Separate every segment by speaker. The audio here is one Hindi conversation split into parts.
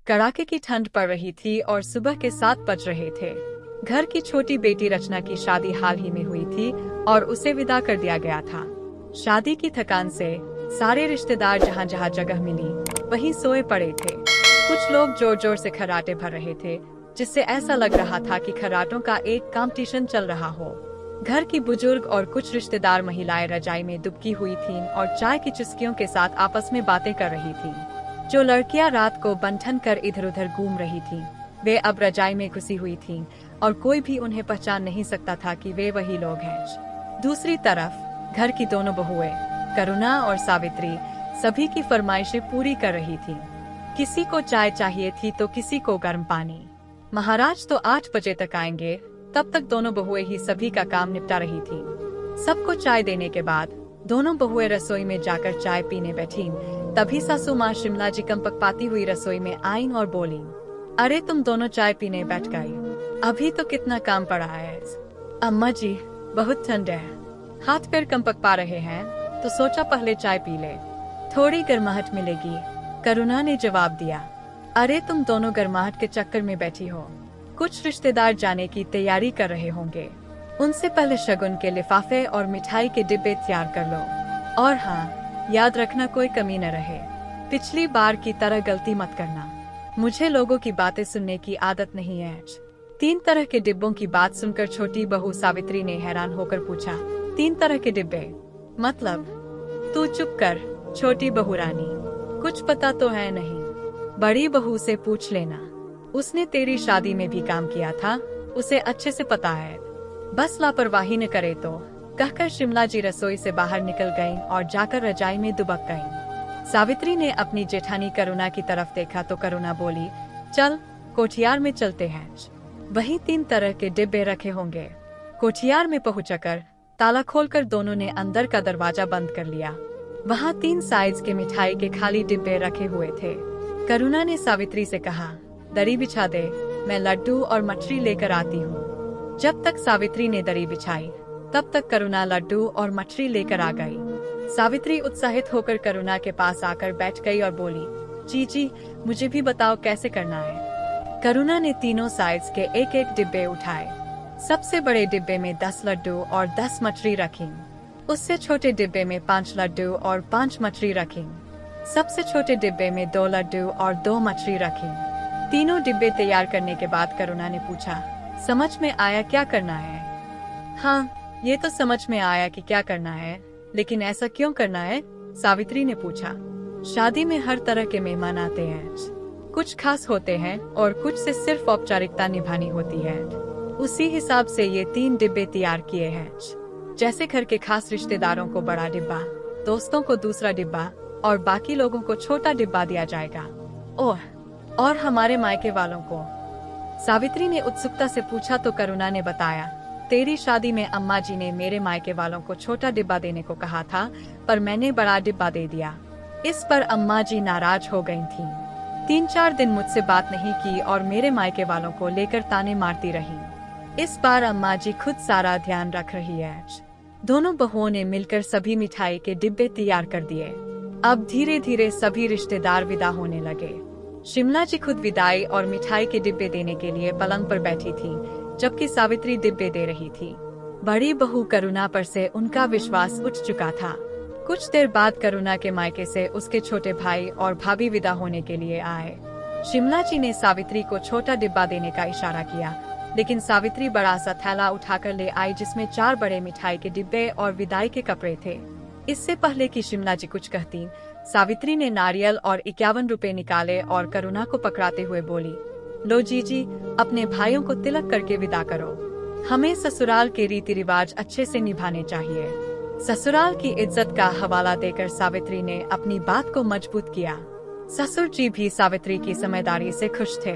Speaker 1: कड़ाके की ठंड पड़ रही थी और सुबह के 7 बज रहे थे। घर की छोटी बेटी रचना की शादी हाल ही में हुई थी और उसे विदा कर दिया गया था। शादी की थकान से सारे रिश्तेदार जहाँ जहाँ जगह मिली वहीं सोए पड़े थे। कुछ लोग जोर जोर से खर्राटे भर रहे थे, जिससे ऐसा लग रहा था कि खर्राटों का एक कंपटीशन चल रहा हो। घर की बुजुर्ग और कुछ रिश्तेदार महिलाएं रजाई में दुबकी हुई थीं और चाय की चुस्कियों के साथ आपस में बातें कर रही थीं। जो लड़कियां रात को बंठन कर इधर उधर घूम रही थीं, वे अब रजाई में घुसी हुई थीं और कोई भी उन्हें पहचान नहीं सकता था कि वे वही लोग हैं। दूसरी तरफ घर की दोनों बहुएं, करुणा और सावित्री, सभी की फरमाइशें पूरी कर रही थीं। किसी को चाय चाहिए थी तो किसी को गर्म पानी। महाराज तो 8 बजे तक आएंगे, तब तक दोनों बहुएं ही सभी का काम निपटा रही थीं। सबको चाय देने के बाद दोनों बहुएं रसोई में जाकर चाय पीने बैठीं। तभी सासू माँ शिमला जी कंपकपाती हुई रसोई में आईं और बोलीं, अरे तुम दोनों चाय पीने बैठ गई, अभी तो कितना काम पड़ा है। अम्मा जी, बहुत ठंड है, हाथ पैर कंपकपा रहे हैं, तो सोचा पहले चाय पी ले, थोड़ी गर्माहट मिलेगी। करुणा ने जवाब दिया, अरे तुम दोनों गर्माहट के चक्कर में बैठी हो, कुछ रिश्तेदार जाने की तैयारी कर रहे होंगे, उनसे पहले शगुन के लिफाफे और मिठाई के डिब्बे तैयार कर लो। और हाँ, याद रखना कोई कमी न रहे, पिछली बार की तरह गलती मत करना। मुझे लोगों की बातें सुनने की आदत नहीं है। 3 तरह के डिब्बों की बात सुनकर छोटी बहू सावित्री ने हैरान होकर पूछा, 3 तरह के डिब्बे मतलब? तू चुप कर छोटी बहू रानी, कुछ पता तो है नहीं, बड़ी बहू से पूछ लेना, उसने तेरी शादी में भी काम किया था, उसे अच्छे से पता है, बस लापरवाही न करे तो, कहकर शिमला जी रसोई से बाहर निकल गईं और जाकर रजाई में दुबक गईं। सावित्री ने अपनी जेठानी करुणा की तरफ देखा तो करुणा बोली, चल कोठियार में चलते हैं, वहीं 3 तरह के डिब्बे रखे होंगे। कोठियार में पहुंचकर ताला खोलकर दोनों ने अंदर का दरवाजा बंद कर लिया। वहाँ 3 साइज के मिठाई के खाली डिब्बे रखे हुए थे। करुणा ने सावित्री से कहा, दरी बिछा दे, मैं लड्डू और मठरी लेकर आती हूँ। जब तक सावित्री ने दरी बिछाई, तब तक करुणा लड्डू और मठरी लेकर आ गई। सावित्री उत्साहित होकर करुणा के पास आकर बैठ गई और बोली, जी मुझे भी बताओ कैसे करना है। करुणा ने तीनों साइज के एक एक डिब्बे उठाए। सबसे बड़े डिब्बे में 10 लड्डू और 10 मठरी रखी। उससे छोटे डिब्बे में 5 लड्डू और 5 मठरी रखी। सबसे छोटे डिब्बे में 2 लड्डू और 2 मठरी रखी। तीनों डिब्बे तैयार करने के बाद करुणा ने पूछा, समझ में आया क्या करना है? हाँ, ये तो समझ में आया कि क्या करना है, लेकिन ऐसा क्यों करना है? सावित्री ने पूछा। शादी में हर तरह के मेहमान आते हैं, कुछ खास होते हैं और कुछ से सिर्फ औपचारिकता निभानी होती है। उसी हिसाब से ये 3 डिब्बे तैयार किए हैं। जैसे घर के खास रिश्तेदारों को बड़ा डिब्बा, दोस्तों को दूसरा डिब्बा और बाकी लोगों को छोटा डिब्बा दिया जाएगा। ओह, और हमारे मायके वालों को? सावित्री ने उत्सुकता से पूछा तो करुणा ने बताया, तेरी शादी में अम्मा जी ने मेरे मायके वालों को छोटा डिब्बा देने को कहा था, पर मैंने बड़ा डिब्बा दे दिया। इस पर अम्मा जी नाराज हो गई थीं। 3-4 दिन मुझसे बात नहीं की और मेरे मायके वालों को लेकर ताने मारती रही। इस बार अम्मा जी खुद सारा ध्यान रख रही है। दोनों बहुओं ने मिलकर सभी मिठाई के डिब्बे तैयार कर दिए। अब धीरे धीरे सभी रिश्तेदार विदा होने लगे। शिमला जी खुद विदाई और मिठाई के डिब्बे देने के लिए पलंग पर बैठी थी, जबकि सावित्री डिब्बे दे रही थी। बड़ी बहू करुणा पर से उनका विश्वास उठ चुका था। कुछ देर बाद करुणा के मायके से उसके छोटे भाई और भाभी विदा होने के लिए आए। शिमला जी ने सावित्री को छोटा डिब्बा देने का इशारा किया, लेकिन सावित्री बड़ा सा थैला उठाकर ले आई जिसमें 4 बड़े मिठाई के डिब्बे और विदाई के कपड़े थे। इससे पहले कि शिमला जी कुछ कहती, सावित्री ने नारियल और 51 रुपए निकाले और करुणा को पकड़ाते हुए बोली, लो जीजी, अपने भाइयों को तिलक करके विदा करो। हमें ससुराल के रीति रिवाज अच्छे से निभाने चाहिए। ससुराल की इज्जत का हवाला देकर सावित्री ने अपनी बात को मजबूत किया। ससुर जी भी सावित्री की समझदारी से खुश थे।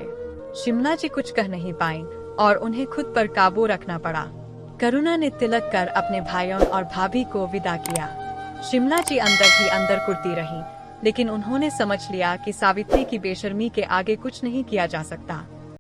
Speaker 1: शिमला जी कुछ कह नहीं पाईं और उन्हें खुद पर काबू रखना पड़ा। करुणा ने तिलक कर अपने भाइयों और भाभी को विदा किया। शिमला जी अंदर ही अंदर कुर्ती रही, लेकिन उन्होंने समझ लिया कि सावित्री की बेशर्मी के आगे कुछ नहीं किया जा सकता।